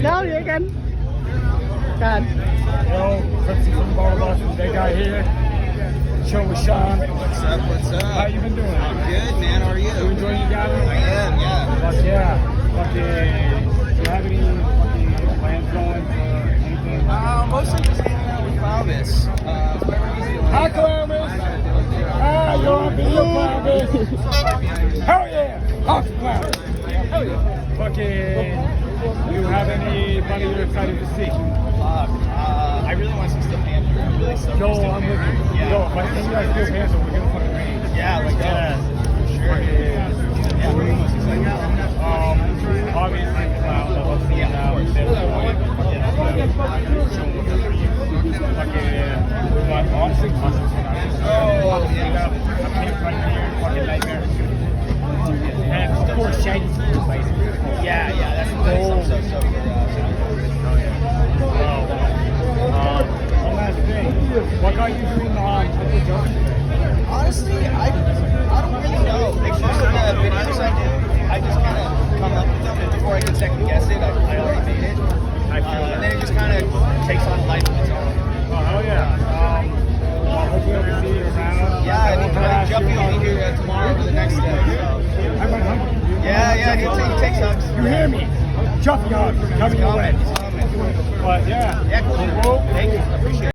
No, you're good. God. Yo, Fritzy from Barbados, big guy here. Chill with Sean. What's up? What's up? How you been doing? I'm good, man. How are you? You enjoying your gathering? I am, yeah. Fuck yeah. Fucking, do you have any fucking plans going for anything? Mostly just hanging out with Clavis. Whatever he's doing. Hi, Clavis. Ah, you're on video, Clavis. Hell yeah. Honk, Clavis. Hell yeah. Fucking, do you have anybody you're excited to see? I really want to see Steel Panther. I'm really stoked. Yo, I'm with you. Yeah. Yo, if I see you guys Steel Panther, we're gonna fucking raid. Yeah, let's go. Sure. Yeah. Obviously, Cloud. I love seeing Yeah, of course. but honestly, Cousins. Oh, yeah. I can't right here. Fucking nightmare. And of course, Shaggy's place. Yeah, that's the place. I'm so good. One last thing. What got you doing Triple Jump? Honestly, I don't really know. Like most of the videos I do, I just kind of come up with them, and before I can second guess it, I already made it. And then it just kind of takes on a life of its own. Oh, hell yeah. Hopefully I'll see you around. Yeah, I think Jeff will be here tomorrow for the next day. So. I might hug you. Yeah, he takes hugs. You hear me? Chuck Young, coming your way. But yeah. Yeah, cool. Thank you. Appreciate it.